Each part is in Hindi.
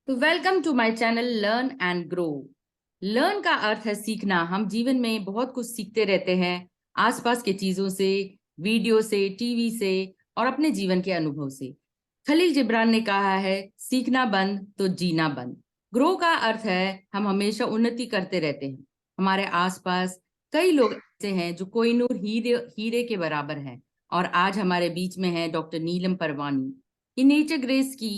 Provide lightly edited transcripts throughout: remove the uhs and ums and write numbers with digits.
तो welcome to my channel learn and grow. Learn का अर्थ है सीखना। हम जीवन में बहुत कुछ सीखते रहते हैं, आसपास के चीजों से, वीडियो से, टीवी से और अपने जीवन के अनुभव से। खलील जिब्रान ने कहा है, सीखना बंद तो जीना बंद। ग्रो का अर्थ है हम हमेशा उन्नति करते रहते हैं। हमारे आसपास कई लोग ऐसे हैं जो कोहिनूर हीरे हीरे के बराबर हैं, और आज हमारे बीच में है डॉक्टर नीलम परवानी। ये नेचर ग्रेस की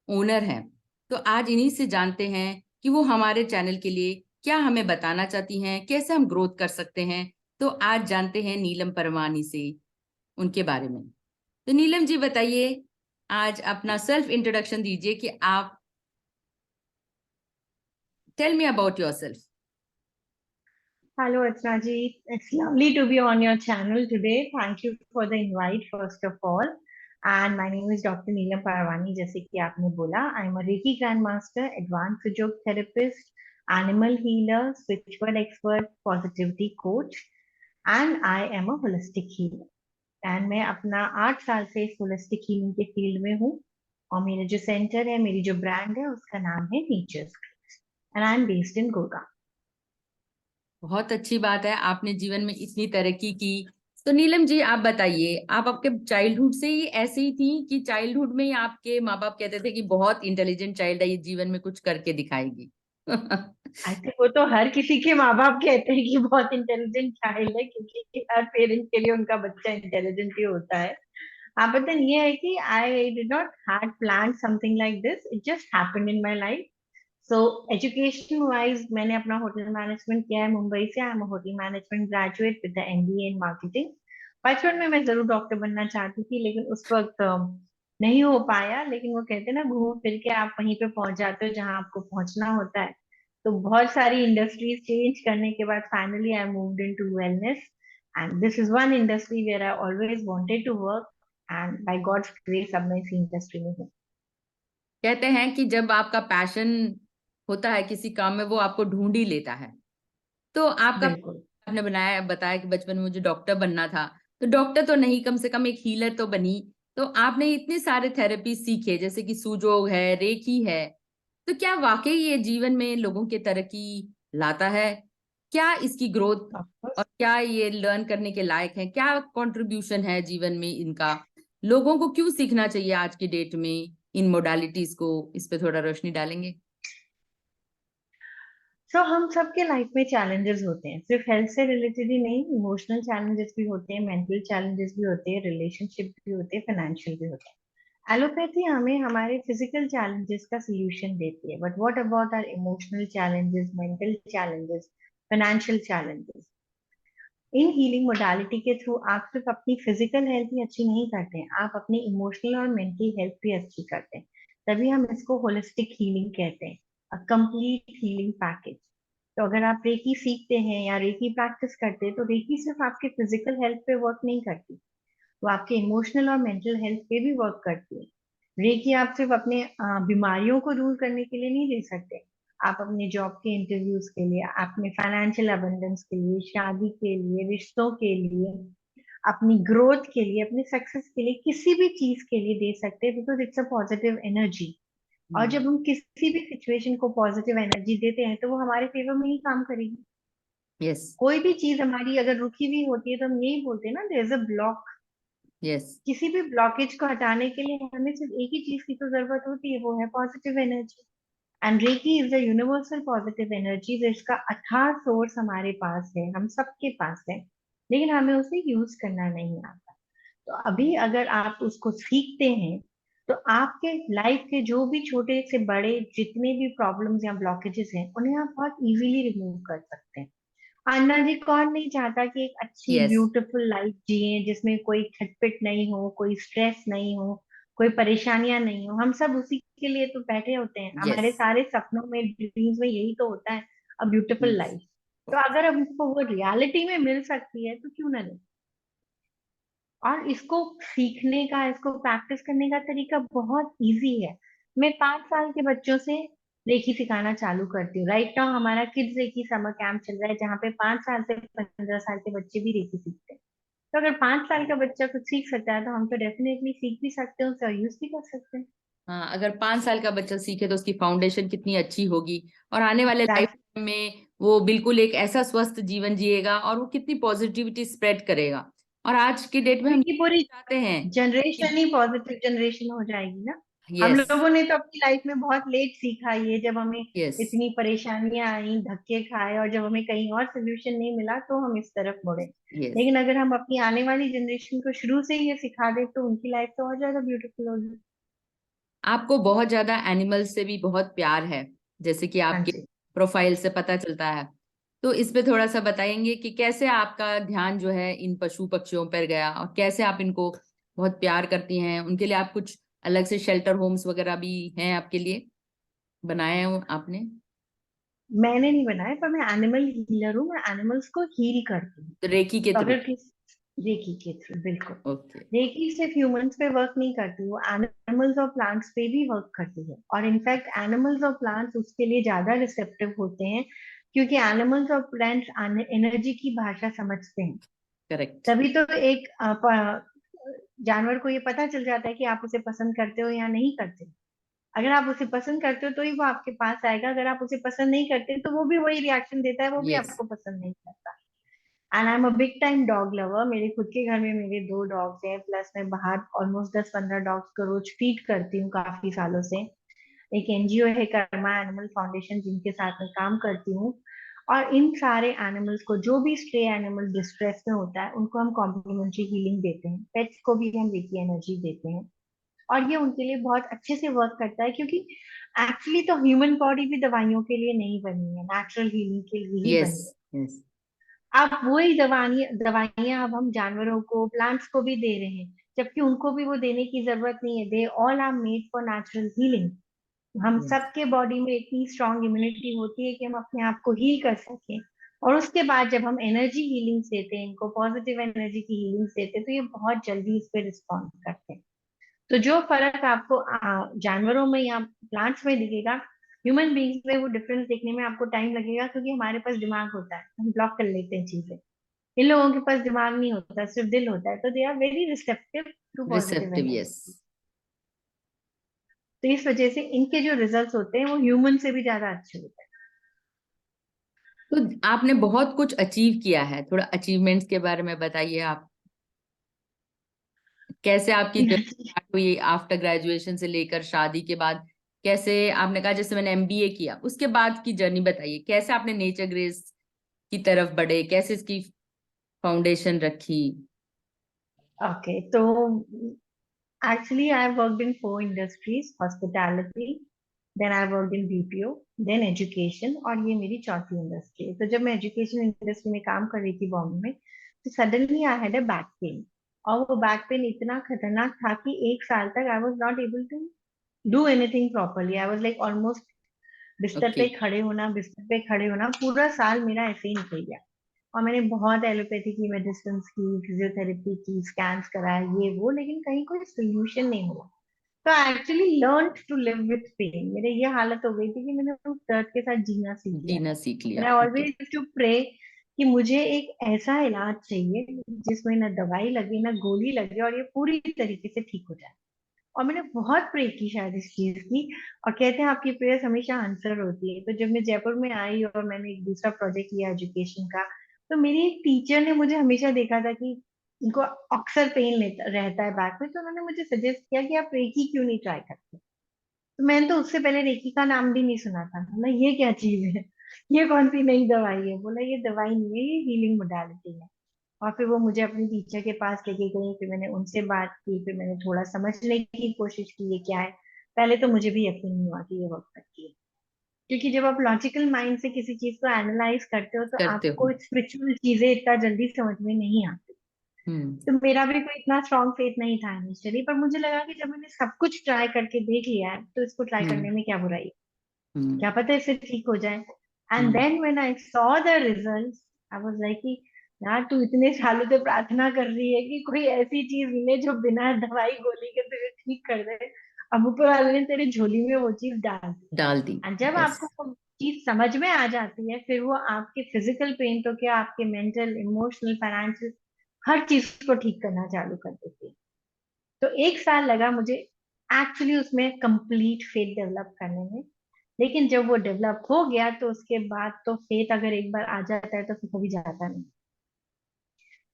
ओनर है। तो आज इन्हीं से जानते हैं कि वो हमारे चैनल के लिए क्या हमें बताना चाहती हैं, कैसे हम ग्रोथ कर सकते हैं। तो आज जानते हैं नीलम परवानी से उनके बारे में। तो नीलम जी बताइए, आज अपना सेल्फ इंट्रोडक्शन दीजिए कि आप tell me about yourself. Hello, Atmaji. It's lovely to be on your channel today. Thank you for the invite, first of all. And my name is Dr. Neelam Parwani, जैसे कि आपने बोला. I'm a Reiki Grandmaster, Advanced Yog Therapist, Animal Healer, Spiritual Expert, Positivity Coach, and I am a Holistic Healer. And मैं अपना 8 साल से इस होलिस्टिक हीलिंग के फील्ड में हूँ. और मेरा जो सेंटर है, मेरी जो ब्रांड है, उसका नाम है natures and I am based in Gurgaon. बहुत अच्छी बात है, आपने जीवन में इतनी तरक्की की। तो नीलम जी आप बताइए, आप आपके चाइल्डहुड से ही ऐसे ही थी कि चाइल्डहुड में ही आपके माँ बाप कहते थे कि बहुत इंटेलिजेंट चाइल्ड है, ये जीवन में कुछ करके दिखाएगी? ऐसे वो तो हर किसी के माँ बाप कहते हैं कि बहुत इंटेलिजेंट चाइल्ड है, क्योंकि हर पेरेंट के लिए उनका बच्चा इंटेलिजेंट ही होता है. हाँ, बट देन ये है कि I did not had plan something like this, it just happened in my life. So education wise मैंने अपना होटल मैनेजमेंट किया है मुंबई से. I am hotel management graduate with the MBA in marketing. बचपन में मैं जरूर डॉक्टर बनना चाहती थी, लेकिन उस वक्त नहीं हो पाया. लेकिन वो कहते हैं ना, घूम फिर के आप वहीं पे पहुंच जाते हो जहां आपको पहुंचना होता है. तो बहुत सारी इंडस्ट्रीज चेंज करने के बाद finally I moved into wellness, and this is one industry where I always wanted to work. And by God's grace अब मैं इसी इंडस्ट्री में हूँ. कहते हैं कि जब आपका पैशन होता है किसी काम में, वो आपको ढूंढ ही लेता है। तो आपका, बिल्कुल. आपने बताया कि बचपन में मुझे डॉक्टर बनना था। तो डॉक्टर तो नहीं, कम से कम एक हीलर तो बनी। तो आपने इतने सारे थेरेपी सीखे, जैसे कि सुजोग है, रेकी है। तो क्या वाकई ये जीवन में लोगों की तरक्की लाता है? क्या इसकी ग्रोथ और क्या ये लर्न करने के लायक है? क्या कंट्रीब्यूशन है जीवन में इनका? लोगों को क्यों सीखना चाहिए आज की डेट में इन मोडालिटीज को? इस पे थोड़ा रोशनी डालेंगे? सो हम सबके लाइफ में चैलेंजेस होते हैं, सिर्फ हेल्थ से रिलेटेड ही नहीं. इमोशनल चैलेंजेस भी होते हैं, मेंटल चैलेंजेस भी होते हैं, रिलेशनशिप भी होते हैं, फाइनेंशियल भी होते हैं. एलोपैथी हमें हमारे फिजिकल चैलेंजेस का सोल्यूशन देती है, but what about our emotional challenges, mental challenges, financial challenges? In healing modality के थ्रू आप सिर्फ अपनी फिजिकल हेल्थ ही अच्छी नहीं करते हैं, आप अपनी इमोशनल और मेंटल हेल्थ भी अच्छी करते हैं. तभी हम इसको होलिस्टिक हीलिंग कहते हैं, अ कंप्लीट हीलिंग पैकेज. तो अगर आप रेकी सीखते हैं या रेकी प्रैक्टिस करते हैं, तो रेकी सिर्फ आपके फिजिकल हेल्थ पे वर्क नहीं करती, वो आपके इमोशनल और मेंटल हेल्थ पे भी वर्क करती है. रेकी आप सिर्फ अपने बीमारियों को दूर करने के लिए नहीं ले सकते. आप अपने जॉब के इंटरव्यूज के लिए, अपने फाइनेंशियल अबंडेंस के लिए, शादी के लिए, रिश्तों के लिए, अपनी ग्रोथ के लिए, अपने सक्सेस के लिए, किसी भी चीज के लिए दे सकते हैं, because it's a positive energy. और जब हम किसी भी सिचुएशन को पॉजिटिव एनर्जी देते हैं, तो वो हमारे फेवर में ही काम करेगी. यस। कोई भी चीज हमारी अगर रुकी हुई होती है, तो हम यही बोलते हैं ना, there is a block. Yes. किसी भी ब्लॉकेज को हटाने के लिए हमें सिर्फ एक ही चीज की तो जरूरत होती है, वो है positive energy. And reiki is the universal positive energy, जिसका अथाह सोर्स हमारे पास है, हम सबके पास है, लेकिन हमें उसे यूज करना नहीं आता. तो अभी अगर आप उसको सीखते हैं, तो आपके लाइफ के जो भी छोटे से बड़े जितने भी प्रॉब्लम्स या ब्लॉकेजेस हैं, उन्हें आप बहुत इजीली रिमूव कर सकते हैं. अन्ना जी, कौन नहीं चाहता कि एक अच्छी यस। ब्यूटीफुल लाइफ जिए, जिसमें कोई खटपिट नहीं हो, कोई स्ट्रेस नहीं हो, कोई परेशानियां नहीं हो. हम सब उसी के लिए तो बैठे होते हैं, यस। हमारे सारे सपनों में, ड्रीम्स में यही तो होता है, अ ब्यूटीफुल यस। लाइफ. तो अगर हमको वो रियलिटी में मिल सकती है, तो क्यों ना ले. और इसको सीखने का, इसको प्रैक्टिस करने का तरीका बहुत इजी है. मैं 5 साल के बच्चों से रेकी सिखाना चालू करती हूँ. राइट नाउ हमारा किड्स रेकी समर कैंप चल रहा है, जहाँ पे 5 साल से 15 साल के बच्चे भी रेकी सीखते हैं. तो अगर 5 साल का बच्चा कुछ सीख सकता है, तो हम तो डेफिनेटली सीख भी सकते हैं, उसका यूज भी कर सकते हैं. हाँ, अगर 5 साल का बच्चा सीखे तो उसकी फाउंडेशन कितनी अच्छी होगी, और आने वाले लाइफ में वो बिल्कुल एक ऐसा स्वस्थ जीवन जिएगा और वो कितनी पॉजिटिविटी स्प्रेड करेगा। और आज के डेट में हम क्योंकि पूरी चाहते हैं जनरेशन कि ही पॉजिटिव जनरेशन हो जाएगी ना। हम यस, लोगों ने तो अपनी लाइफ में बहुत लेट सीखा ये, जब हमें यस, इतनी परेशानियां आई, धक्के खाए, और जब हमें कहीं और सोल्यूशन नहीं मिला तो हम इस तरफ मुड़े। यस। लेकिन अगर हम अपनी आने वाली जनरेशन को शुरू से ही ये सिखा दे तो उनकी लाइफ तो और ज्यादा ब्यूटीफुल होगी। आपको बहुत ज्यादा एनिमल से भी बहुत प्यार है, जैसे कि हाँ आपके जी। प्रोफाइल से पता चलता है। तो इस पे थोड़ा सा बताएंगे कि कैसे आपका ध्यान जो है इन पशु पक्षियों पर गया, और कैसे आप इनको बहुत प्यार करती हैं। उनके लिए आप कुछ अलग से शेल्टर होम्स वगैरह भी हैं आपके लिए, बनाए हैं आपने? मैंने नहीं बनाया, पर मैं एनिमल हीलर हूँ, मैं एनिमल्स को हील करती हूँ। रेकी के तो थ्रू? अगर किस रेकी के थ्रू, बिल्कुल। ओके। रेकी सिर्फ ह्यूमंस पे वर्क नहीं करती, वो एनिमल्स और प्लांट्स पे भी वर्क करती है। और इनफैक्ट एनिमल्स और प्लांट्स उसके लिए ज्यादा रिसेप्टिव होते हैं, क्योंकि एनिमल्स और प्लांट्स एनर्जी की भाषा समझते हैं। करेक्ट। तभी तो एक जानवर को ये पता चल जाता है कि आप उसे पसंद करते हो या नहीं करते। अगर आप उसे पसंद करते हो तो ही वो आपके पास आएगा, अगर आप उसे पसंद नहीं करते तो वो भी वही रिएक्शन देता है, वो भी यस। आपको पसंद नहीं करता। And I am a big time dog lover. मेरे खुद के घर में मेरे 2 डॉग्स हैं, प्लस मैं बाहर ऑलमोस्ट 10-15 डॉग्स को रोज फीड करती हूँ काफी सालों से। एक एनजीओ है कर्मा एनिमल फाउंडेशन, जिनके साथ मैं काम करती हूँ। और इन सारे एनिमल्स को, जो भी स्ट्रे एनिमल डिस्ट्रेस में होता है, उनको हम कॉम्प्लीमेंट्री हीलिंग देते हैं। पेट्स को भी हम रेकी एनर्जी देते हैं, और ये उनके लिए बहुत अच्छे से वर्क करता है, क्योंकि एक्चुअली तो ह्यूमन बॉडी भी दवाइयों के लिए नहीं बनी है, नेचुरल हीलिंग के लिए ही यस। बनी है। यस। अब वही दवाइयां अब हम जानवरों को, प्लांट्स को भी दे रहे हैं, जबकि उनको भी वो देने की जरूरत नहीं है। They all are made for natural healing. हम यस। सबके बॉडी में इतनी स्ट्रांग इम्यूनिटी होती है कि हम अपने आप को हील कर सकें। और उसके बाद जब हम एनर्जी हीलिंग देते हैं, इनको पॉजिटिव एनर्जी की हीलिंग देते हैं, तो ये बहुत जल्दी इस पे रिस्पॉन्ड करते हैं। तो जो फर्क आपको जानवरों में या प्लांट्स में दिखेगा, ह्यूमन बींग्स में वो डिफरेंस देखने में आपको टाइम लगेगा, क्योंकि हमारे पास दिमाग होता है, हम ब्लॉक कर लेते हैं चीजें। इन लोगों के पास दिमाग नहीं होता, सिर्फ दिल होता है, तो they are very receptive to positive receptive, yes. Energy. तो इस वजह से इनके जो रिजल्ट्स होते हैं वो ह्यूमन से भी ज्यादा अच्छे होते तो आपने बहुत कुछ अचीव किया है, थोड़ा अचीवमेंट्स के बारे में बताइए आप। कैसे आपकी जर्नी हैं। स्टार्ट हुई आफ्टर ग्रेजुएशन से लेकर शादी के बाद? कैसे आपने कहा जैसे मैंने एमबीए किया, उसके बाद की जर्नी बताइए, कैसे आपने नेचर ग्रेस की तरफ बढ़े, कैसे इसकी फाउंडेशन रखी? ओके, तो actually I worked in 4 industries: hospitality, then I worked in BPO, then education, और ये मेरी चौथी इंडस्ट्री है। तो जब मैं एजुकेशन इंडस्ट्री में काम कर रही थी बॉम्बे में, तो suddenly I had a back pain. और वो बैक पेन इतना खतरनाक था कि 1 साल तक I was not able to do anything properly. I was like almost okay. बिस्तर पे खड़े होना, पूरा साल मेरा ऐसे ही निकल गया। और मैंने बहुत एलोपैथी की मेडिसिन की, फिजियोथेरेपी की, स्कैन्स कराए, ये वो, लेकिन कहीं कोई सोल्यूशन नहीं मिला। तो I actually learn to live with pain. मेरे ये हालत हो गई थी कि मैंने उस दर्द के साथ जीना सीख लिया जीना था। सीख एंड लिया, आई ओके। ऑलवेज टू प्रे कि मुझे एक ऐसा इलाज चाहिए जिसमें ना दवाई लगे ना गोली लगे, और ये पूरी तरीके से ठीक हो जाए। और मैंने बहुत प्रे की शायद इस चीज की। और कहते हैं आपकी प्रेयर्स हमेशा आंसर होती है। तो जब मैं जयपुर में आई और मैंने एक दूसरा प्रोजेक्ट लिया एजुकेशन का, तो मेरी एक टीचर ने मुझे हमेशा देखा था कि इनको अक्सर पेन रहता है बैक में, तो उन्होंने मुझे सजेस्ट किया कि आप रेकी क्यों नहीं ट्राई करते। तो मैंने तो उससे पहले रेकी का नाम भी नहीं सुना था। बोला ये क्या चीज है, ये कौन सी नई दवाई है। बोला ये दवाई नहीं है, ये हीलिंग मोडालिटी है। और फिर वो मुझे अपनी टीचर के पास लेके गई, फिर मैंने उनसे बात की, फिर मैंने थोड़ा समझने की कोशिश की ये क्या है। पहले तो मुझे भी यकीन नहीं हुआ कि ये वर्क करती है, क्योंकि जब आप लॉजिकल माइंड से किसी चीज को एनालाइज करते हो तो करते हो। आपको स्पिरिचुअल चीजें इतना जल्दी समझ में नहीं आती। हम्म। तो मेरा भी कोई इतना स्ट्रांग फेथ नहीं था इनिशियली, पर मुझे लगा कि जब मैंने सब कुछ ट्राई करके देख लिया है तो इसको ट्राई हम्म। करने में क्या बुराई है, हम्म। क्या पता इससे ठीक हो जाए। And hmm. Then when I saw the results, I was like कि यार तू इतने सालों से प्रार्थना कर रही है कि कोई ऐसी चीज मिले जो बिना दवाई गोली के तुझे ठीक कर दे, अब ऊपर वाले ने तेरे झोली में वो चीज डाल दी। डाल दी। एंड जब यस। आपको वो चीज समझ में आ जाती है, फिर वो आपके फिजिकल पेन तो क्या, आपके मेंटल, इमोशनल, फाइनेंशियल हर चीज को ठीक करना चालू कर देती है। तो 1 साल लगा मुझे एक्चुअली उसमें कंप्लीट फेथ डेवलप करने में। लेकिन जब वो डेवलप हो गया तो उसके बाद तो फेथ अगर एक बार आ जाता है तो फिर कभी जाता नहीं।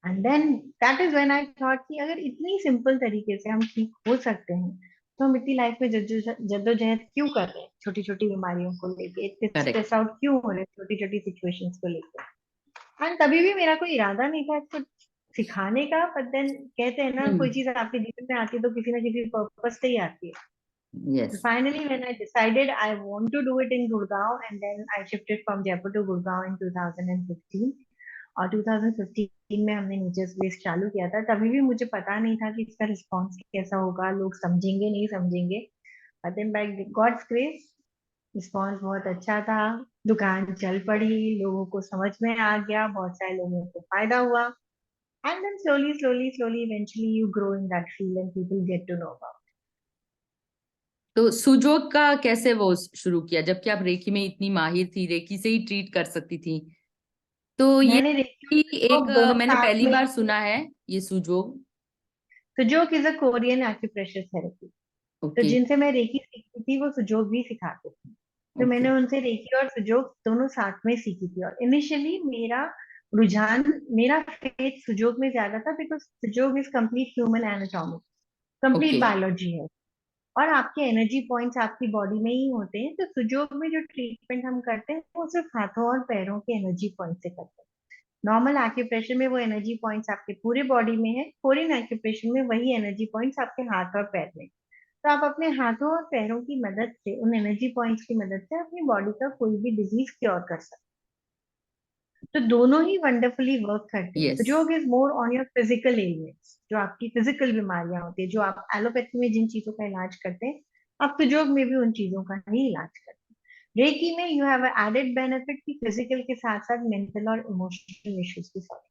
And then that is when I thought कि अगर इतनी सिंपल तरीके से हम ठीक हो सकते हैं तो हम इतनी लाइफ में जद्दोजहद क्यों कर रहे हैं, छोटी छोटी बीमारियों को लेके इतने करेक्ट। स्ट्रेस आउट क्यों हो रहे हैं छोटी छोटी सिचुएशंस को लेके। एंड तभी भी मेरा कोई इरादा नहीं था इसको सिखाने का, बट देन कहते हैं ना कोई हम्म। चीज आपके जीवन में आती है तो किसी ना किसी पर्पस से ही आती है। Yes. So finally, when I decided I want to do it in Gurgaon, and then I shifted from Jaipur to Gurgaon in 2015. और 2015 में हमने नेचर्स बेस चालू किया था। तभी भी मुझे पता नहीं था कि इसका रिस्पॉन्स कैसा होगा, लोग समझेंगे नहीं समझेंगे। But then by God's grace response बहुत अच्छा था। दुकान चल पड़ी, लोगों को समझ में आ गया, बहुत सारे लोगों को फायदा हुआ। And then slowly slowly slowly eventually you grow in that field and people get to know about. तो सुजोग का कैसे वो शुरू किया, जबकि आप रेकी में इतनी माहिर थी, रेकी से ही ट्रीट कर सकती थी? तो ये मैंने रेकी और भी एक सुजोग दोनों मैंने साथ पहली में बार किए। सुना है, ये Sujok. Sujok is a Korean acupressure therapy. तो ओके। जिनसे मैं रेकी सीखती थी वो सुजोग भी सिखाते थे। तो ओके। मैंने उनसे रेकी और सुजोग दोनों साथ में सीखी थी। और इनिशियली मेरा रुझान, मेरा फेथ सुजोग में ज्यादा था because सुजोग is complete human anatomy, complete okay. Biology है। और आपके एनर्जी पॉइंट्स आपकी बॉडी में ही होते हैं। तो सुजोग में जो ट्रीटमेंट हम करते हैं वो सिर्फ हाथों और पैरों के एनर्जी पॉइंट से करते हैं। नॉर्मल एक्यूप्रेशर में वो एनर्जी पॉइंट्स आपके पूरे बॉडी में है, कोरियन एक्यूप्रेशर में वही एनर्जी पॉइंट्स आपके हाथ और पैर में। तो आप अपने हाथों और पैरों की मदद से, उन एनर्जी पॉइंट्स की मदद से अपनी बॉडी का कोई भी डिजीज क्योर कर सकते हैं। तो दोनों ही वंडरफुली वर्क करते हैं। Yes. सुजोग is more on your physical elements, जो आपकी फिजिकल बीमारियां होती है, जो आप एलोपैथी में जिन चीजों का इलाज करते हैं आप सुजोग में भी उन चीजों का ही इलाज करते हैं। रेकी में यू हैव एडेड बेनिफिट कि फिजिकल के साथ साथ मेंटल और इमोशनल इश्यूज भी सॉल्व।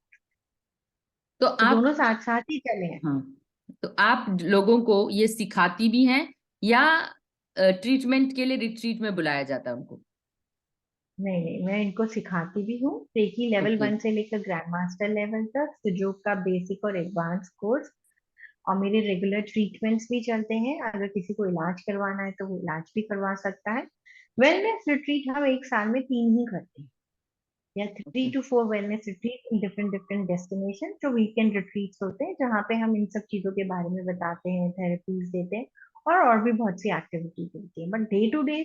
तो तो आप, दोनों साथ साथ ही चले हैं। हाँ, तो आप लोगों को ये सिखाती भी हैं या ट्रीटमेंट के लिए रिट्रीट में बुलाया जाता है उनको? नहीं नहीं, मैं इनको सिखाती भी हूँ, रेकी लेवल ओके। 1 से लेकर ग्रैंड मास्टर लेवल तक, सुजोग का बेसिक और एडवांस कोर्स। और मेरे रेगुलर ट्रीटमेंट्स भी चलते हैं। अगर किसी को इलाज करवाना है तो वो इलाज भी करवा सकता है। वेलनेस रिट्रीट हम एक साल में 3 ही करते हैं, या three okay. Two four wellness retreat in different different destination, जो वीकेंड रिट्रीट्स होते हैं जहाँ पे हम इन सब चीजों के बारे में बताते हैं, थेरेपीज देते हैं और भी बहुत सी एक्टिविटीज होती है। But day to day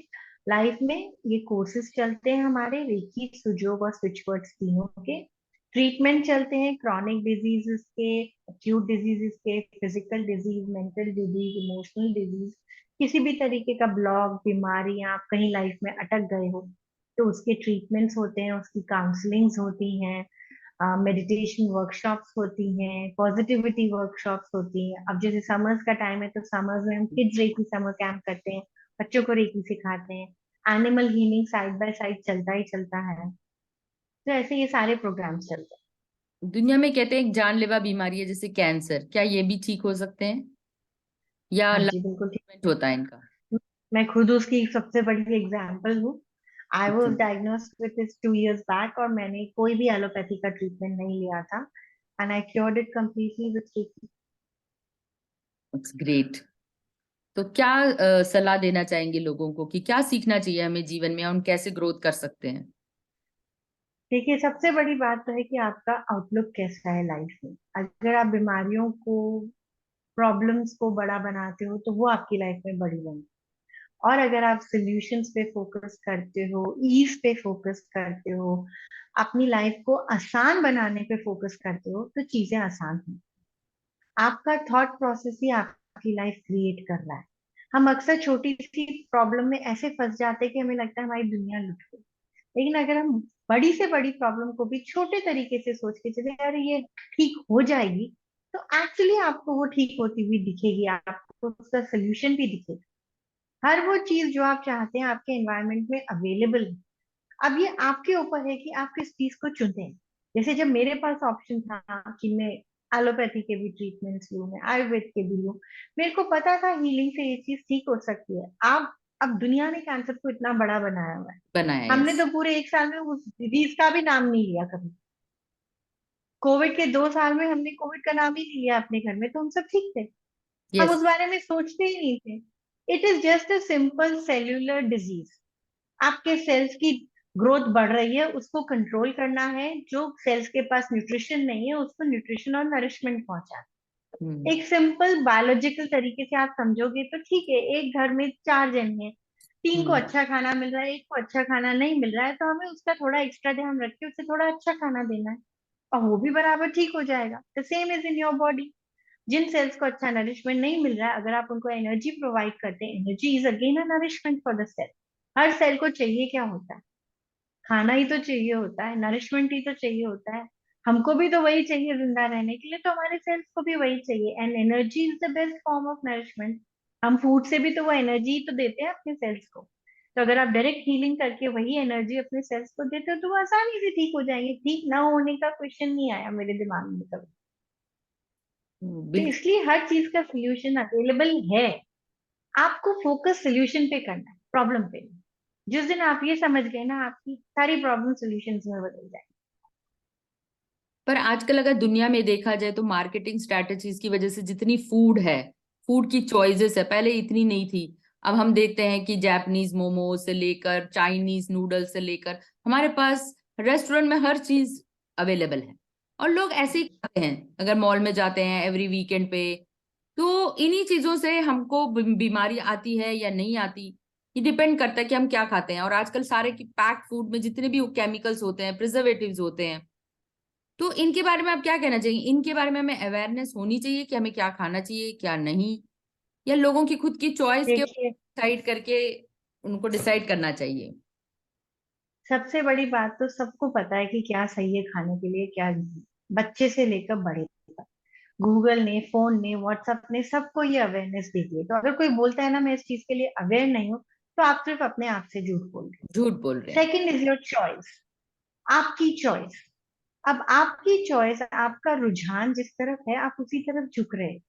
life में ये कोर्सेज चलते हैं हमारे रेकी, सुजोग और स्विचवर्ड्स तीनों के। ट्रीटमेंट चलते हैं क्रॉनिक डिजीजेस के, एक्यूट डिजीजेस के, physical disease, mental disease, emotional disease, किसी भी तरीके का ब्लॉक, बीमारी, आप कहीं लाइफ में अटक गए हो तो उसके ट्रीटमेंट्स होते हैं, उसकी काउंसलिंग्स होती हैं, मेडिटेशन वर्कशॉप्स होती हैं, पॉजिटिविटी वर्कशॉप्स होती हैं। अब जैसे समर्स का टाइम है तो समर्स में हम किड्स रेकी समर कैंप करते हैं, बच्चों को रेकी सिखाते हैं। Animal healing side by side चलता ही चलता है। तो ऐसे ये सारे प्रोग्राम्स चलते दुनिया में कहते हैं एक जानलेवा बीमारी है जैसे कैंसर, क्या ये भी ठीक हो सकते हैं हैं। या हाँ लाइफ जी बिल्कुल ट्रीटमेंट होता है इनका? ठीक। मैं खुद उसकी सबसे बड़ी एग्जाम्पल हूँ। I okay. Was diagnosed with this 2 years back और मैंने कोई भी एलोपैथी का ट्रीटमेंट नहीं लिया था। And I cured it completely with. It's great. तो क्या सलाह देना चाहेंगे लोगों को कि क्या सीखना चाहिए हमें जीवन में, और हम कैसे ग्रोथ कर सकते हैं? देखिए सबसे बड़ी बात तो है कि आपका आउटलुक कैसा है लाइफ में। अगर आप बीमारियों को, प्रॉब्लम्स को बड़ा बनाते हो तो वो आपकी लाइफ में बड़ी बनी। और अगर आप सॉल्यूशंस पे फोकस करते हो, ईज पे फोकस करते हो, अपनी लाइफ को आसान बनाने पे फोकस करते हो तो चीजें आसान हो। आपका थॉट प्रोसेस ही आपकी लाइफ क्रिएट कर रहा है। हम अक्सर छोटी सी प्रॉब्लम में ऐसे फंस जाते हैं कि हमें लगता है हमारी दुनिया लुट गई। लेकिन अगर हम बड़ी से बड़ी प्रॉब्लम को भी छोटे तरीके से सोच के चले, अरे ये ठीक हो जाएगी, तो एक्चुअली आपको वो ठीक होती हुई दिखेगी, आपको उसका सोल्यूशन भी दिखेगा। हर वो चीज जो आप चाहते हैं आपके एनवायरनमेंट में अवेलेबल है। अब ये आपके ऊपर है कि आप किस चीज को चुनते हैं। जैसे जब मेरे पास ऑप्शन था कि मैं एलोपैथी के भी ट्रीटमेंट्स लूं, मैं आयुर्वेद के भी लूं, मेरे को पता था हीलिंग से ये चीज ठीक हो सकती है। अब दुनिया ने कैंसर को इतना बड़ा बनाया हुआ है। बनाया, हमने यस। तो पूरे एक साल में उस डिजीज का भी नाम नहीं लिया कभी। कोविड के 2 साल में हमने कोविड का नाम ही नहीं लिया अपने घर में, तो हम सब ठीक थे। हम यस। उस बारे में सोचते ही नहीं थे। It is just a simple cellular disease. आपके सेल्स की ग्रोथ बढ़ रही है, उसको कंट्रोल करना है। जो सेल्स के पास न्यूट्रिशन नहीं है उसको न्यूट्रिशन और नरिशमेंट पहुंचाना। हम्म। एक सिंपल बायोलॉजिकल तरीके से आप समझोगे तो ठीक है, एक घर में 4 जन हैं, 3 को हम्म। अच्छा खाना मिल रहा है, एक को अच्छा खाना नहीं मिल रहा है, तो हमें उसका थोड़ा एक्स्ट्रा ध्यान रख के उसे थोड़ा अच्छा खाना देना है, और वो भी बराबर ठीक हो जाएगा। The same is in your body. जिन सेल्स को अच्छा नरिशमेंट नहीं मिल रहा है, अगर आप उनको एनर्जी प्रोवाइड करते हैं, energy is again a nourishment for the cell. हर सेल को चाहिए क्या होता है? खाना ही तो चाहिए होता है, नरिशमेंट ही तो चाहिए होता है। हमको भी तो वही चाहिए जिंदा रहने के लिए, तो हमारे सेल्स को भी वही चाहिए, and energy is the best form of nourishment. हम फूड से भी तो वो एनर्जी तो देते हैं अपने सेल्स को। तो अगर आप डायरेक्ट हीलिंग करके वही एनर्जी अपने सेल्स को देते हो तो वो आसानी से ठीक हो जाएंगे। ठीक ना होने का क्वेश्चन नहीं आया मेरे दिमाग में कभी। तो बिल्कुल। इसलिए हर चीज का सोल्यूशन अवेलेबल है। आपको फोकस सोल्यूशन पे करना है, प्रॉब्लम पे नहीं। जिस दिन आप ये समझ गए ना, आपकी सारी प्रॉब्लम सोल्यूशन में बदल जाए। पर आजकल अगर दुनिया में देखा जाए तो मार्केटिंग स्ट्रेटजीज की वजह से जितनी फूड है, फूड की चॉइसेस है, पहले इतनी नहीं थी। अब हम देखते हैं कि जापानीज मोमोज से लेकर चाइनीज नूडल्स से लेकर हमारे पास रेस्टोरेंट में हर चीज अवेलेबल है। और लोग ऐसे ही खाते हैं, अगर मॉल में जाते हैं एवरी वीकेंड पे। तो इन्हीं चीजों से हमको बीमारी आती है या नहीं आती, ये डिपेंड करता है कि हम क्या खाते हैं। और आजकल सारे की पैक्ड फूड में जितने भी केमिकल्स होते हैं, प्रिजर्वेटिव्स होते हैं। तो इनके बारे में आप क्या कहना चाहिए? इनके बारे में हमें अवेयरनेस होनी चाहिए कि हमें क्या खाना चाहिए क्या नहीं, या लोगों की खुद की चॉइस के देखिए, डिसाइड करके उनको डिसाइड करना चाहिए? सबसे बड़ी बात तो सबको पता है कि क्या सही है खाने के लिए, क्या नहीं। बच्चे से लेकर बड़े तक, गूगल ने, फोन ने, व्हाट्सएप ने सबको ये अवेयरनेस दे दी है। तो अगर कोई बोलता है ना मैं इस चीज के लिए अवेयर नहीं हूँ, तो आप सिर्फ अपने आप से झूठ बोल रहे झूठ बोल रहे हो। हैं। सेकंड इज योर चॉइस, आपकी चॉइस। अब आपकी चॉइस, आपका रुझान जिस तरफ है आप उसी तरफ झुक रहे हैं।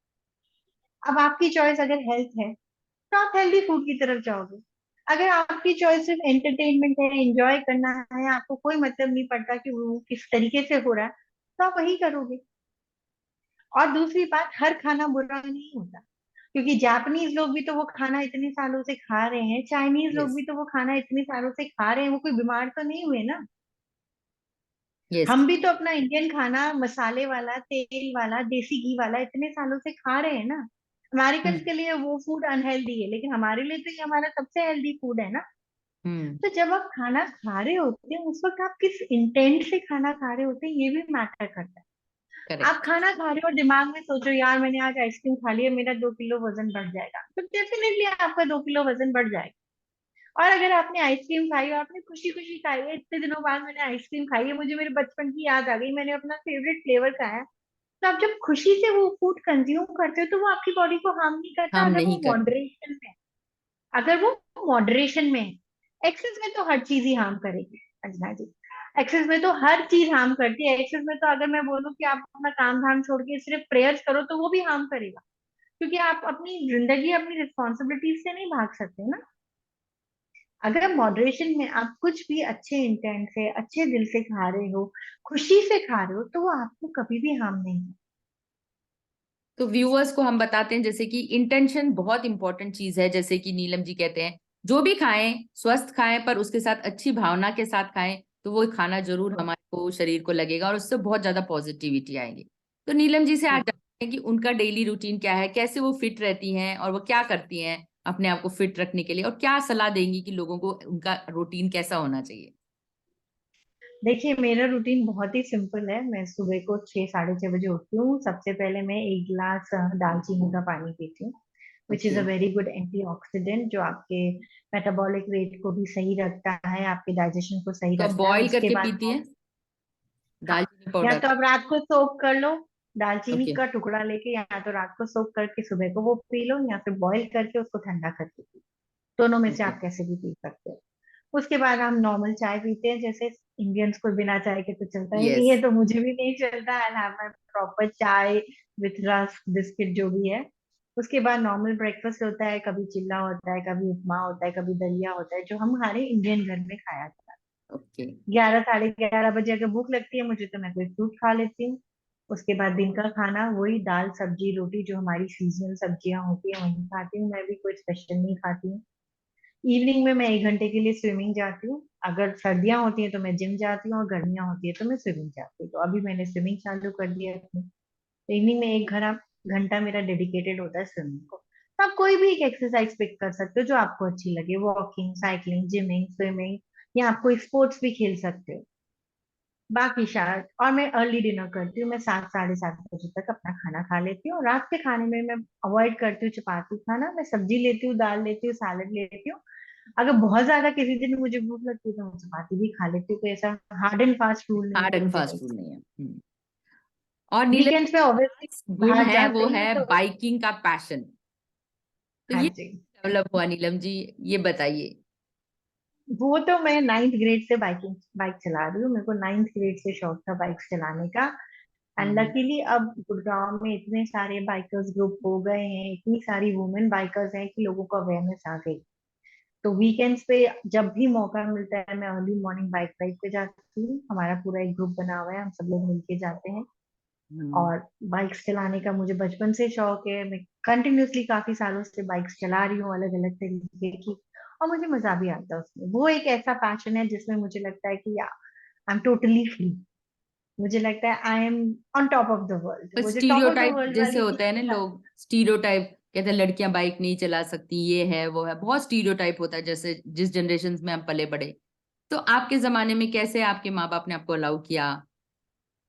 अब आपकी चॉइस अगर हेल्थ है तो आप हेल्दी फूड की तरफ जाओगे। अगर आपकी चॉइस सिर्फ एंटरटेनमेंट है, एंजॉय करना है, आपको कोई मतलब नहीं पड़ता कि वो किस तरीके से हो रहा है, तो आप वही करोगे। और दूसरी बात, हर खाना बुरा नहीं होता, क्योंकि जापानीज लोग भी तो वो खाना इतने सालों से खा रहे हैं, चाइनीज लोग यस। भी तो वो खाना इतने सालों से खा रहे हैं, वो कोई बीमार तो नहीं हुए ना। यस। हम भी तो अपना इंडियन खाना मसाले वाला, तेल वाला, देसी घी वाला इतने सालों से खा रहे हैं ना। अमेरिकन हम्म। के लिए वो फूड अनहेल्दी है, लेकिन हमारे लिए तो ये हमारा सबसे हेल्दी फूड है ना। हम्म। तो जब आप खाना खा रहे होते हैं उस वक्त आप किस इंटेंट से खाना खा रहे होते हैं ये भी मैटर करता है। आप करेक्ट। खाना खा रहे हो और दिमाग में सोचो यार मैंने आज आइसक्रीम खा लिया, मेरा 2 किलो वजन बढ़ जाएगा, तो डेफिनेटली आपका 2 किलो वजन बढ़ जाएगा। और अगर आपने आइसक्रीम खाई और आपने खुशी खुशी खाई है, इतने दिनों बाद मैंने आइसक्रीम खाई है, मुझे मेरे बचपन की याद आ गई, मैंने अपना फेवरेट फ्लेवर खाया, तो आप जब खुशी से वो फूड कंज्यूम करते हो तो वो आपकी बॉडी को हार्म नहीं करता, हम अगर वो नहीं करते। मॉडरेशन में है। अगर वो मॉडरेशन में है। एक्सेस में तो हर चीज ही हार्म करेगी अंजना जी। एक्सेस में तो हर चीज हार्म करती है। एक्सेस में तो अगर मैं बोलूँ कि आप अपना काम धाम छोड़ के सिर्फ प्रेयर्स करो तो वो भी हार्म करेगा, क्योंकि आप अपनी जिंदगी, अपनी रिस्पॉन्सिबिलिटीज से नहीं भाग सकते ना। अगर मॉडरेशन में आप कुछ भी अच्छे इंटेंट से, अच्छे दिल से खा रहे हो, खुशी से खा रहे हो, तो वो आपको कभी भी हार्म नहीं है। तो व्यूअर्स को हम बताते हैं जैसे कि इंटेंशन बहुत इंपॉर्टेंट चीज है। जैसे कि नीलम जी कहते हैं जो भी खाएं स्वस्थ खाएं, पर उसके साथ अच्छी भावना के साथ खाएं, तो वो खाना जरूर हमारे को शरीर को लगेगा और उससे बहुत ज्यादा पॉजिटिविटी आएगी। तो नीलम जी से आज जानते हैं कि उनका डेली रूटीन क्या है, कैसे वो फिट रहती हैं और वो क्या करती हैं अपने आप को फिट रखने के लिए, और क्या सलाह देंगी कि लोगों को उनका रूटीन कैसा होना चाहिए। देखिए, मेरा रूटीन बहुत ही सिंपल है। मैं सुबह को 6 साढ़े 6 बजे उठती हूँ। सबसे पहले मैं 1 गिलास दालचीनी का पानी पीती हूँ, which is okay. A very good antioxidant, जो आपके मेटाबॉलिक रेट को भी सही रखता है, आपके डाइजेशन को सही तो आप रखता है। बॉईल उसके करके बाद पीती हैं हाँ, दालचीनी या पाउडर? तो आप रात को सोक कर लो, दालचीनी ओके। का टुकड़ा लेके, या तो रात को सोक करके सुबह को वो पी लो, या फिर बॉईल करके उसको ठंडा करके पी लो। दोनों में से ओके। आप कैसे भी पी सकते हो। उसके बाद हम नॉर्मल चाय पीते हैं, जैसे इंडियंस को बिना चाय के तो चलता ही नहीं यस। है, तो मुझे भी नहीं चलता। आई हैव माय प्रॉपर चाय विथ रस्क बिस्किट जो भी है। उसके बाद नॉर्मल ब्रेकफास्ट होता है, कभी चिल्ला होता है, कभी उपमा होता है, कभी दलिया होता है, जो हम हमारे इंडियन घर में खाया जाता है। ओके। 11 साढ़े 11 बजे अगर भूख लगती है मुझे तो मैं कोई फ्रूट खा लेती हूँ। उसके बाद दिन का खाना वही दाल सब्जी रोटी, जो हमारी सीजनल सब्जियां होती है वही खाती हूँ, मैं भी कोई स्पेशल नहीं खाती हूँ। इवनिंग में मैं 1 घंटे के लिए स्विमिंग जाती हूँ। अगर सर्दियां होती हैं तो मैं जिम जाती हूँ, और गर्मियां होती है तो मैं स्विमिंग जाती हूँ। तो अभी मैंने स्विमिंग चालू कर दिया है अपनी। तो इवनिंग में 1 घंटा मेरा डेडिकेटेड होता है स्विमिंग को। तो आप कोई भी एक एक्सरसाइज पिक कर सकते हो जो आपको अच्छी लगे, वॉकिंग, साइकिलिंग, जिमिंग, स्विमिंग, या आप कोई स्पोर्ट्स भी खेल सकते हो। बाकी शायद, और मैं अर्ली डिनर करती हूँ, मैं 7 साढ़े 7 बजे तक अपना खाना खा लेती हूँ। और रात के खाने में मैं अवॉइड करती हूँ चपाती खाना, मैं सब्जी लेती हूँ, दाल लेती हूँ, सैलेड लेती हूँ। अगर बहुत ज्यादा किसी दिन मुझे भूख लगती है तो मैं चपाती भी खा लेती हूँ, कोई ऐसा हार्ड एंड फास्ट रूल नहीं है हार्ड कि एंड मुझे फास्ट वही। फूड नहीं है। और नीलम वीकेंड्स पे ऑब्वियसली गुण बाहर है वो जाते हैं है तो। बाइकिंग का पैशन। तो हाँ ये जी। डेवलप हुआ नीलम जी, ये बताइए। वो तो मैं 9th ग्रेड से बाइक चला रही हूँ, मेरे को 9th ग्रेड से शौक था बाइक चलाने का। एंड हम्म, लकीली अब गुड़गांव में इतने सारे बाइकर्स ग्रुप हो गए हैं, इतनी सारी वुमेन बाइकर्स हैं कि लोगों को अवेयरनेस आ गई। तो वीकेंड्स पे जब भी मौका मिलता है मैं अर्ली मॉर्निंग बाइक राइड पे जाती हूँ। हमारा पूरा एक ग्रुप बना हुआ है, हम सब लोग मिलके जाते हैं। हम्म। और बाइक्स चलाने का मुझे बचपन से शौक है, मैं कंटिन्यूअसली काफी सालों से बाइक्स चला रही हूँ अलग अलग तरीके की। और मुझे मजा भी आता है उसमें, वो एक ऐसा पैशन है जिसमें मुझे लगता है कि आई एम टोटली फ्री। मुझे लगता है I am on top of the world, पर वो जो top of the stereotype world जैसे वाली होता है ना, फीलिंग। लोग स्टीरियोटाइप कहते हैं लड़कियां बाइक नहीं चला सकती, ये है वो है, बहुत स्टीरियोटाइप होता है जैसे जिस जनरेशन में हम पले बड़े। तो आपके जमाने में कैसे आपके माँ बाप ने आपको अलाउ किया?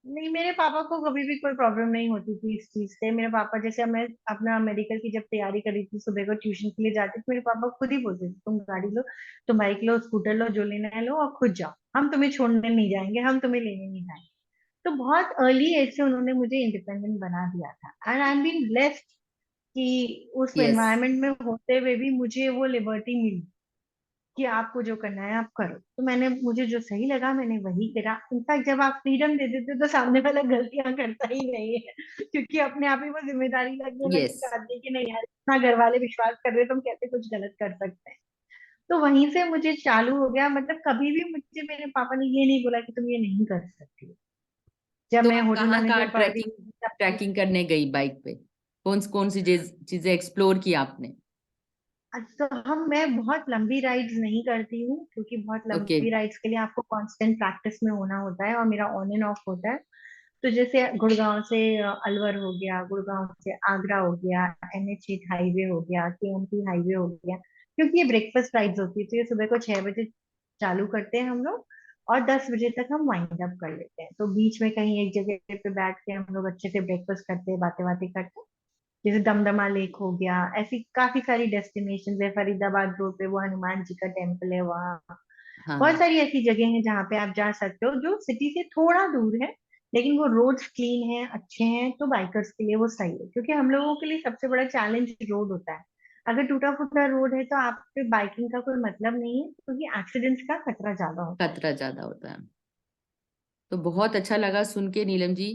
नहीं, मेरे पापा को कभी भी कोई प्रॉब्लम नहीं होती थी इस चीज से। मेरे पापा, जैसे मैं अपना मेडिकल की जब तैयारी करी थी, सुबह को ट्यूशन के लिए जाती थी, मेरे पापा खुद ही बोलते थे तुम गाड़ी लो, तुम बाइक लो, स्कूटर लो, जो लेना है लो और खुद जाओ, हम तुम्हें छोड़ने नहीं जाएंगे, हम तुम्हें लेने नहीं जाएंगे। तो बहुत अर्ली एज से उन्होंने मुझे इंडिपेंडेंट बना दिया था, and I am been blessed कि उस यस। एनवायरमेंट में होते हुए भी मुझे वो लिबर्टी मिली कि आपको जो करना है आप करो। तो मैंने, मुझे जो सही लगा मैंने वही करा। इनफैक्ट जब आप फ्रीडम दे देते हो तो सामने वाला गलतियां करता ही नहीं है क्योंकि अपने आप ही वो जिम्मेदारी लगने लग यस। जाती है कि नहीं यार, इतना घर वाले विश्वास कर रहे हैं तो हम कैसे कुछ गलत कर सकते हैं। तो वहीं से मुझे चालू हो गया। मतलब कभी भी मुझे मेरे पापा ने ये नहीं बोला कि तुम ये नहीं कर सकती। जब तो मैं आप होटल कहाँ कहाँ मैनेजर पढ़ रही ट्रैकिंग थी ट्रैकिंग करने गई बाइक पे? कौन सी चीजें एक्सप्लोर की आपने? तो मैं बहुत लंबी राइड्स नहीं करती हूँ, क्योंकि बहुत ओके। लंबी राइड्स के लिए आपको कांस्टेंट प्रैक्टिस में होना होता है और मेरा ऑन एंड ऑफ होता है। तो जैसे गुड़गांव से अलवर हो गया, गुड़गांव से आगरा हो गया, NH8 हाईवे हो गया, KMT हाईवे हो गया। क्योंकि ये ब्रेकफास्ट राइड्स होती है, तो ये सुबह को 6 बजे चालू करते हैं हम लोग, और 10 बजे तक हम वाइंड अप कर लेते हैं। तो बीच में कहीं एक जगह पे बैठ के हम लोग अच्छे से ब्रेकफास्ट करते हैं, बातें बातें करते हैं। जैसे दमदमा लेक हो गया, ऐसी काफी सारी डेस्टिनेशन है। फरीदाबाद रोड पे वो हनुमान जी का टेम्पल है वहाँ। बहुत हाँ। सारी ऐसी जगह हैं जहाँ पे आप जा सकते हो जो सिटी से थोड़ा दूर है, लेकिन वो रोड्स क्लीन है, अच्छे हैं, तो बाइकर्स के लिए वो सही है। क्योंकि हम लोगों के लिए सबसे बड़ा चैलेंज रोड होता है। अगर टूटा फूटा रोड है तो आप पे बाइकिंग का कोई मतलब नहीं है, क्योंकि एक्सीडेंट्स का खतरा ज्यादा होता है। खतरा ज्यादा होता है। तो बहुत अच्छा लगा सुन के नीलम जी।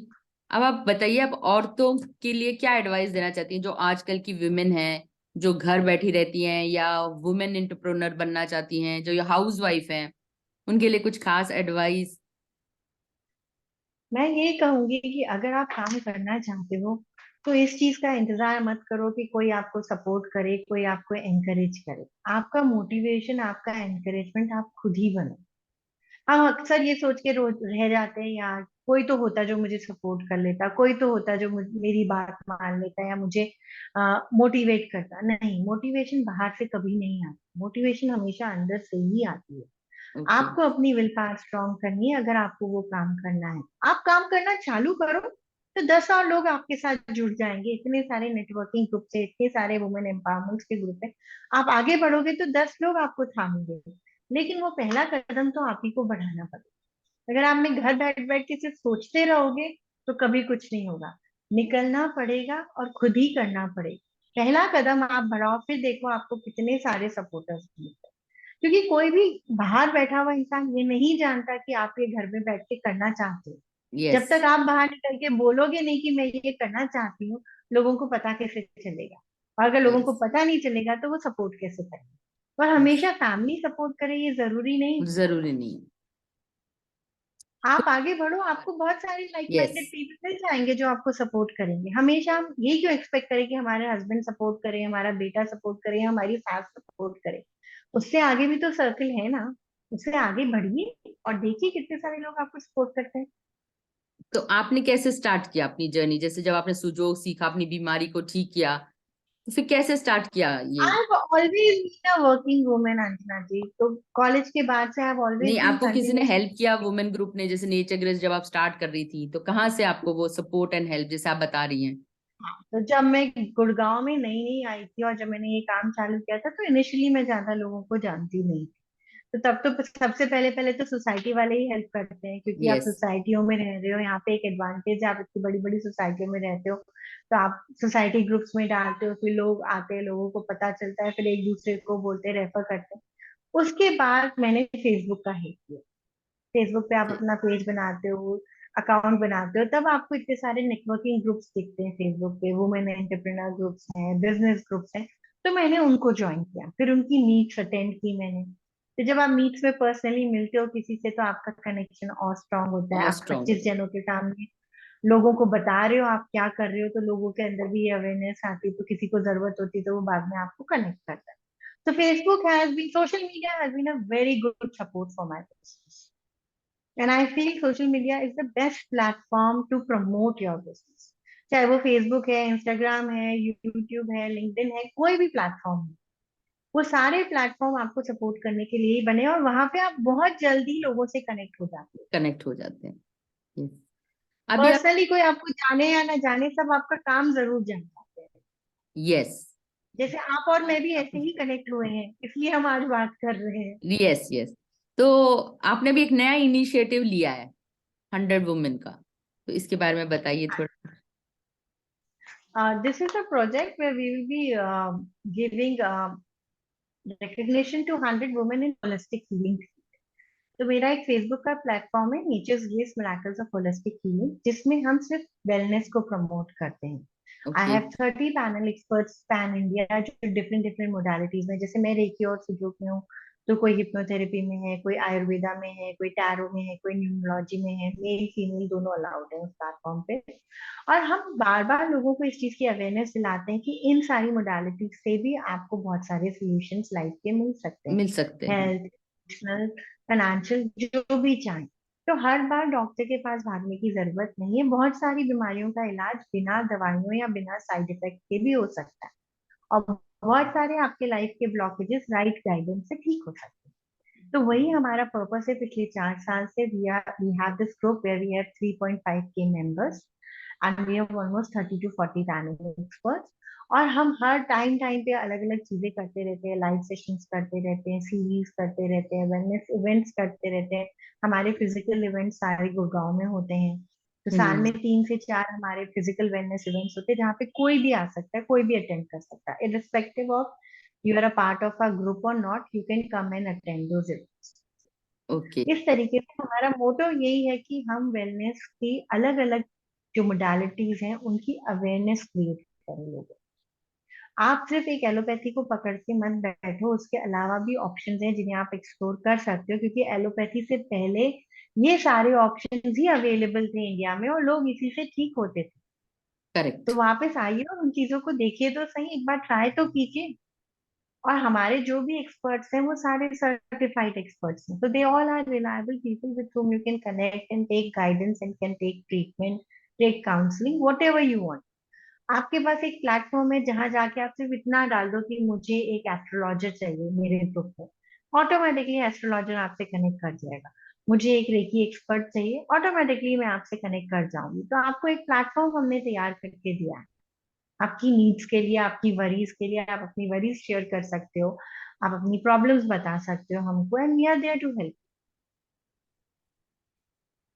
अब आप बताइए, आप औरतों के लिए क्या एडवाइस देना चाहती हैं जो आजकल की विमेन हैं, जो घर बैठी रहती हैं, या वुमेन एंटरप्रेन्योर बनना चाहती हैं, जो हाउस वाइफ हैं, उनके लिए कुछ खास एडवाइस? मैं ये कहूंगी कि अगर आप काम करना चाहते हो तो इस चीज का इंतजार मत करो कि कोई आपको सपोर्ट करे, कोई आपको एनकरेज करे। आपका मोटिवेशन, आपका एनकरेजमेंट आप खुद ही बनो। हम अक्सर ये सोच के रोज रह जाते हैं, यार कोई तो होता जो मुझे सपोर्ट कर लेता, कोई तो होता जो मेरी बात मान लेता या मुझे मोटिवेट करता। नहीं, मोटिवेशन बाहर से कभी नहीं आती, मोटिवेशन हमेशा अंदर से ही आती है। ओके। आपको अपनी विल पावर स्ट्रांग करनी है। अगर आपको वो काम करना है, आप काम करना चालू करो, तो 10 और लोग आपके साथ जुड़ जाएंगे। इतने सारे नेटवर्किंग ग्रुप से, इतने सारे वुमेन एम्पावरमेंट के ग्रुप है, आप आगे बढ़ोगे तो 10 लोग आपको थामेंगे। लेकिन वो पहला कदम तो आप ही को बढ़ाना पड़ेगा। अगर आप में घर बैठ बैठ के सिर्फ सोचते रहोगे तो कभी कुछ नहीं होगा। निकलना पड़ेगा और खुद ही करना पड़ेगा। पहला कदम आप बढ़ाओ, फिर देखो आपको कितने सारे सपोर्टर्स मिलते हैं। क्योंकि कोई भी बाहर बैठा हुआ इंसान ये नहीं जानता कि आप ये घर में बैठ के करना चाहते हो। यस। जब तक आप बाहर निकल के बोलोगे नहीं कि मैं ये करना चाहती हूँ, लोगों को पता कैसे चलेगा? और अगर लोगों को यस। पता नहीं चलेगा तो वो सपोर्ट कैसे करेंगे? और हमेशा फैमिली सपोर्ट करे ये जरूरी नहीं। जरूरी नहीं। आप आगे बढ़ो, आपको बहुत सारे लाइक माइंडेड यस, पीपल मिल जाएंगे जो आपको सपोर्ट करेंगे। हमेशा हम ये क्यों एक्सपेक्ट करें कि हमारे हस्बैंड सपोर्ट करें, हमारा बेटा सपोर्ट करे, हमारी सास सपोर्ट करे। उससे आगे भी तो सर्कल है ना, उससे आगे बढ़िए और देखिए कितने सारे लोग आपको सपोर्ट करते हैं। तो आपने कैसे स्टार्ट किया अपनी जर्नी? जैसे जब आपने सुजोग सीखा, अपनी बीमारी को ठीक किया, तो फिर कैसे स्टार्ट किया ये? I always been a working women Anjana ji, तो कॉलेज के बाद से आई ऑलवेज नहीं, बीन आपको किसी ने हेल्प किया कंटिन्यूसली। वुमेन ग्रुप ने? जैसे नेचर ग्रेस जब आप स्टार्ट कर रही थी, तो कहाँ से आपको वो सपोर्ट एंड हेल्प, जैसे आप बता रही हैं? तो जब मैं गुड़गांव में नई नई आई थी और जब मैंने ये काम चालू किया था, तो इनिशियली मैं ज्यादा लोगों को जानती नहीं थी। तो तब तो सबसे पहले पहले तो सोसाइटी वाले ही हेल्प करते हैं, क्योंकि आप यस। सोसाइटियों में रह रहे हो। यहाँ पे एक एडवांटेज है, आप इतनी बड़ी बड़ी सोसाइटियों में रहते हो, तो आप सोसाइटी ग्रुप्स में डालते हो, फिर लोग आते हैं, लोगों को पता चलता है, फिर एक दूसरे को बोलते रेफर करते हैं। उसके बाद मैंने फेसबुक का हेल्प किया। फेसबुक पे आप अपना पेज बनाते हो, अकाउंट बनाते हो, तब आपको इतने सारे नेटवर्किंग ग्रुप्स दिखते हैं फेसबुक पे, वुमेन एंटरप्रेन्योर ग्रुप्स हैं, बिजनेस ग्रुप्स हैं। तो मैंने उनको ज्वाइन किया, फिर उनकी मीट्स अटेंड की मैंने। तो जब आप मीट्स में पर्सनली मिलते हो किसी से, तो आपका कनेक्शन और स्ट्रांग होता है। और आप स्ट्रांग 25 होता जनों के सामने लोगों को बता रहे हो आप क्या कर रहे हो, तो लोगों के अंदर भी ये अवेयरनेस आती है, तो किसी को जरूरत होती है तो वो बाद में आपको कनेक्ट करता है। So Facebook has been, social media has been a very good support for my business. And I feel social media is the best platform to promote your business. चाहे वो फेसबुक है, इंस्टाग्राम है, यूट्यूब है, लिंक्डइन है, कोई भी प्लेटफॉर्म है, वो सारे प्लेटफॉर्म आपको सपोर्ट करने के लिए ही बने, और वहां पे आप बहुत जल्दी लोगों से कनेक्ट हो जाते हो। कनेक्ट हो जाते हैं। यस। अभी आप। पर्सनली कोई आपको जाने या ना जाने, सब आपका काम जरूर जान जाते हैं। यस। जैसे आप और मैं भी ऐसे ही कनेक्ट हुए हैं, इसलिए हम आज बात कर रहे हैं। Yes, yes. तो आपने भी एक नया इनिशिएटिव लिया है, 100 वुमेन का, तो इसके बारे में बताइए थोड़ा। This is a project where we will be giving recognition to 100 women in holistic healing. तो मेरा एक फेसबुक का प्लेटफॉर्म है, nature's grace miracles of holistic healing, जिसमें हम सिर्फ वेलनेस को प्रमोट करते हैं। I okay. Have 30 panel experts pan India, जो डिफरेंट डिफरेंट मोडालिटीज में, जैसे मैं रेकी और सुजोग में हूँ, तो कोई हिप्नोथेरेपी में है, कोई आयुर्वेदा में है, कोई टैरो में है, कोई न्यूमरोलॉजी में है। मेल फीमेल दोनों अलाउड है उस प्लेटफॉर्म पे। और हम बार बार लोगों को इस चीज की अवेयरनेस दिलाते हैं कि इन सारी मोडालिटीज से भी आपको बहुत सारे सोल्यूशंस लाइफ के मिल सकते हैं। मिल सकते हैं। हेल्थ, इमोशनल, फाइनेंशियल, जो भी चाहें। तो हर बार डॉक्टर के पास भागने की जरूरत नहीं है। बहुत सारी बीमारियों का इलाज बिना दवाइयों या बिना साइड इफेक्ट के भी हो सकता है, और बहुत सारे आपके लाइफ के ब्लॉकेजेस राइट गाइडेंस से ठीक हो सकते हैं। तो वही हमारा पर्पस है। पिछले 4 साल से we have this group where we have 3.5K members, and we have almost 30 to 40 panel experts. और हम हर टाइम टाइम पे अलग अलग चीजें करते रहते हैं, लाइव सेशंस करते रहते हैं, सीरीज करते रहते हैं, वेलनेस इवेंट्स करते रहते हैं। हमारे फिजिकल इवेंट्स सारे गुड़गांव में होते हैं। तो साल में हम्म। 3 से 4 हमारे फिजिकल वेलनेस इवेंट्स होते हैं, जहाँ पे कोई भी आ सकता है, कोई भी अटेंड कर सकता है, irrespective of you are a part of a group और not, you can come and attend those events. Okay. इस तरीके से हमारा मोटो यही है कि हम वेलनेस की अलग अलग जो मोडालिटीज हैं उनकी अवेयरनेस क्रिएट करें लोगों को। आप सिर्फ एक एलोपैथी को पकड़ के मत बैठो, उसके अलावा भी ऑप्शंस हैं जिन्हें आप एक्सप्लोर कर सकते हो, क्योंकि एलोपैथी से पहले ये सारे ऑप्शंस ही अवेलेबल थे इंडिया में, और लोग इसी से ठीक होते थे। तो करेक्ट। वापस आइए और उन चीजों को देखिए तो सही, एक बार ट्राई तो कीजिए। और हमारे जो भी एक्सपर्ट्स हैं वो सारे सर्टिफाइड एक्सपर्ट्स हैं, तो they all are reliable people with whom you can connect and take guidance and can take treatment, take counselling, whatever you want. आपके पास एक प्लेटफॉर्म है जहां जाके आप सिर्फ इतना डाल दो कि मुझे एक एस्ट्रोलॉजर चाहिए मेरे ग्रुप में, ऑटोमेटिकली एस्ट्रोलॉजर आपसे कनेक्ट कर जाएगा। मुझे एक रेकी एक्सपर्ट चाहिए, ऑटोमेटिकली मैं आपसे कनेक्ट कर जाऊंगी। तो आपको एक प्लेटफॉर्म हमने तैयार करके दिया है, आपकी नीड्स के लिए, आपकी वरीज के लिए। आप अपनी वरीज शेयर कर सकते हो, आप अपनी प्रॉब्लम्स बता सकते हो हमको, and we are there to help.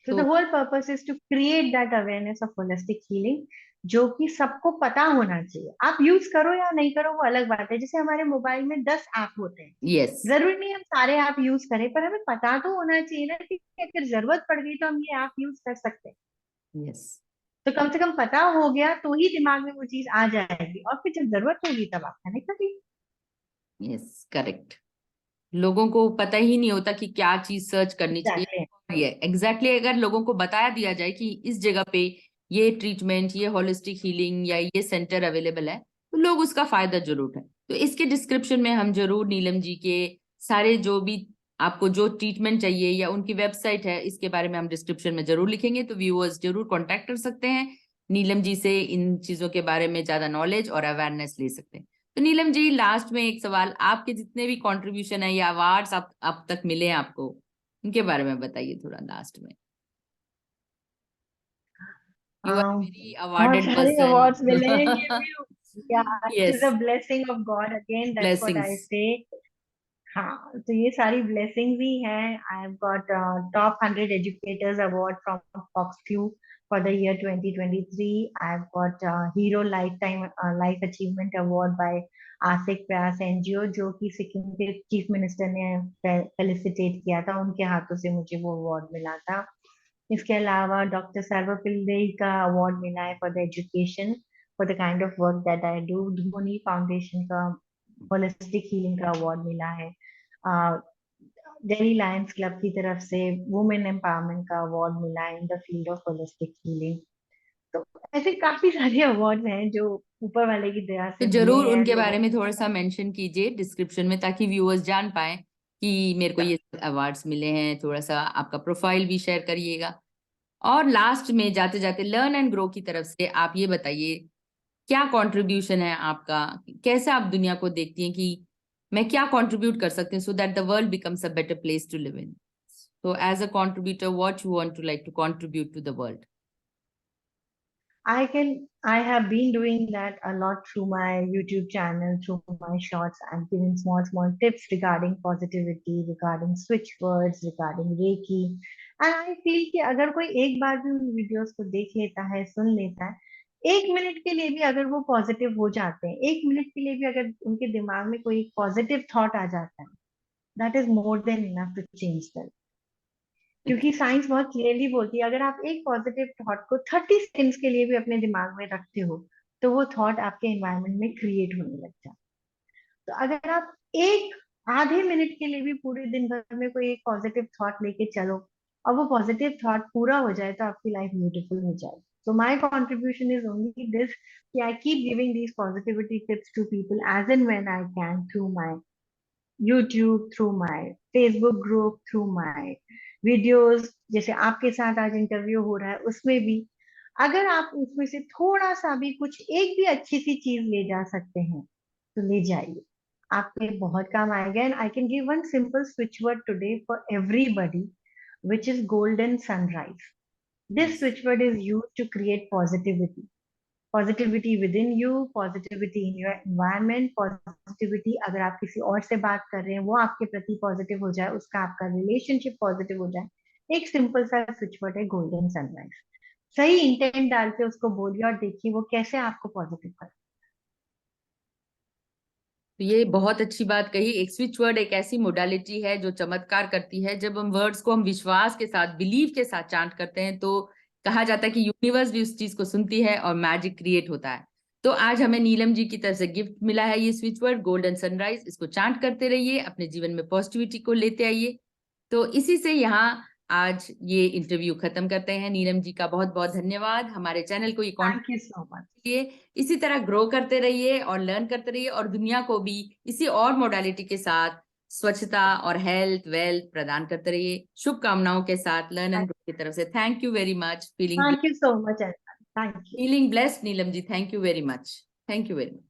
So the तो whole purpose is to create that awareness of holistic healing, जो कि सबको पता होना चाहिए। आप यूज करो या नहीं करो वो अलग बात है। जैसे हमारे मोबाइल में 10 ऐप होते हैं, यस। जरूरी नहीं हम सारे ऐप यूज करें, पर हमें पता तो होना चाहिए ना कि अगर जरूरत पड़ गई तो हम ये ऐप यूज कर सकते हैं। यस। तो कम से कम पता हो गया तो ही दिमाग में वो चीज आ जाएगी, और फिर जब जरूरत होगी तब आप कनेक्ट करिए। Yes, correct. लोगों को पता ही नहीं होता कि क्या चीज सर्च करनी चाहिए, एग्जैक्टली। ये एग्जैक्टली अगर लोगों को बताया दिया जाए कि इस जगह पे ये ट्रीटमेंट, ये होलिस्टिक हीलिंग या ये सेंटर अवेलेबल है, तो लोग उसका फायदा जरूर है। तो इसके डिस्क्रिप्शन में हम जरूर नीलम जी के सारे जो भी आपको जो ट्रीटमेंट चाहिए या उनकी वेबसाइट है, इसके बारे में हम डिस्क्रिप्शन में जरूर लिखेंगे, तो व्यूअर्स जरूर कॉन्टेक्ट कर सकते हैं नीलम जी से, इन चीजों के बारे में ज्यादा नॉलेज और अवेयरनेस ले सकते हैं। तो नीलम जी, लास्ट में एक सवाल, आपके जितने भी कंट्रीब्यूशन है या अवार्ड्स आप अब तक मिले हैं आपको, उनके बारे में बताइए थोड़ा लास्ट में। यू आर वेरी बहुत अवार्डेड सारे पर्सन। अवार्ड्स मिले हैं ये भी, yeah, it is yes, a blessing of God again, that's what I blessings. say. हाँ, तो ये सारी ब्लेसिंग्स ही हैं. I have got top 100 educators award from फॉक्सक्यू for the year 2023. I have got hero lifetime life achievement award by Asik Vyas NGO, जो कि सिक्किम के चीफ मिनिस्टर ने फेलिसिटेट किया था, उनके हाथों से मुझे वो अवार्ड मिला था. इसके अलावा डॉक्टर सर्वपल्ली का अवार्ड मिला है for the education, for the kind of work that I do. Dhoni foundation का होलिस्टिक हीलिंग का अवार्ड मिला है. दिल्ली लायंस क्लब की तरफ से वुमेन एम्पावरमेंट का अवार्ड मिला है in the field of holistic healing. तो ऐसे काफी सारे अवार्ड हैं जो ऊपर वाले की दया तो से मिले जरूर हैं उनके लोगों बारे में थोड़ा सा को. मेंशन कीजिए डिस्क्रिप्शन में, ताकि व्यूअर्स जान पाए कि मेरे को ये अवार्ड्स मिले हैं। थोड़ा सा आपका प्रोफाइल भी शेयर करिएगा। और लास्ट में जाते जाते लर्न एंड ग्रो की तरफ से आप ये बताइए, क्या कंट्रीब्यूशन है आपका, कैसे आप दुनिया को देखती हैं कि मैं क्या कंट्रीब्यूट कर सकती हूँ so that the world becomes a better place to live in. So as a contributor, what you want to like to contribute to the world? I have been doing that a lot through my YouTube channel, through my shorts. I'm giving small tips regarding positivity, regarding switch words, regarding Reiki. And I feel कि अगर कोई एक बार भी उन वीडियोस को देख लेता है, सुन लेता है, 1 मिनट के लिए भी अगर वो पॉजिटिव हो जाते हैं, 1 मिनट के लिए भी अगर उनके दिमाग में कोई पॉजिटिव थॉट आ जाता है, that is more than enough to change that. क्योंकि साइंस बहुत क्लियरली बोलती है, अगर आप एक पॉजिटिव थॉट को 30 सेकेंड्स के लिए भी अपने दिमाग में रखते हो, तो वो थॉट आपके एनवायरनमेंट में क्रिएट होने लग जाता है. तो अगर आप एक आधे मिनट के लिए भी पूरे दिन भर में कोई एक पॉजिटिव थॉट लेके चलो, और वो पॉजिटिव थॉट पूरा हो जाए, तो आपकी लाइफ ब्यूटीफुल हो जाए. So my contribution is only this, कि I keep giving these positivity tips to people as and when I can, through my YouTube, through my Facebook group, through my videos. जैसे आपके साथ आज इंटरव्यू हो रहा है, उसमें भी अगर आप उसमें से थोड़ा सा भी कुछ एक भी अच्छी सी चीज ले जा सकते हैं, तो ले जाइए, आपके बहुत काम आएगा. And I can give one simple switch word today for everybody, which is golden sunrise. This switch word is used to create positivity. Positivity with in you, positivity in your environment, positivity अगर आप किसी और से बात कर रहे हैं वो आपके प्रति पॉजिटिव हो जाए, उसका आपका रिलेशनशिप पॉजिटिव हो जाए. एक सिंपल सा स्विच वर्ड है गोल्डन सनराइज. सही इंटेंट डाल के उसको बोलिए और देखिए वो कैसे आपको पॉजिटिव कर. तो ये बहुत अच्छी बात कही। एक स्विच वर्ड एक ऐसी मोडालिटी है जो चमत्कार करती है। जब हम वर्ड्स को हम विश्वास के साथ, बिलीव के साथ चांट करते हैं, तो कहा जाता है कि यूनिवर्स भी उस चीज को सुनती है और मैजिक क्रिएट होता है। तो आज हमें नीलम जी की तरफ से गिफ्ट मिला है ये स्विच वर्ड गोल्डन सनराइज। इसको चांट करते रहिए, अपने जीवन में पॉजिटिविटी को लेते आइए। तो इसी से यहाँ आज ये इंटरव्यू खत्म करते हैं। नीलम जी का बहुत बहुत धन्यवाद हमारे चैनल को ये थैंक यू सो मच. लिए। इसी तरह ग्रो करते रहिए और लर्न करते रहिए, और दुनिया को भी इसी और मोडालिटी के साथ स्वच्छता और हेल्थ वेल्थ प्रदान करते रहिए। शुभकामनाओं के साथ लर्न एंड ग्रो की तरफ से thank you very much. Thank you so much. Thank you. Feeling blessed Neelam ji, thank you very much. Thank you very much.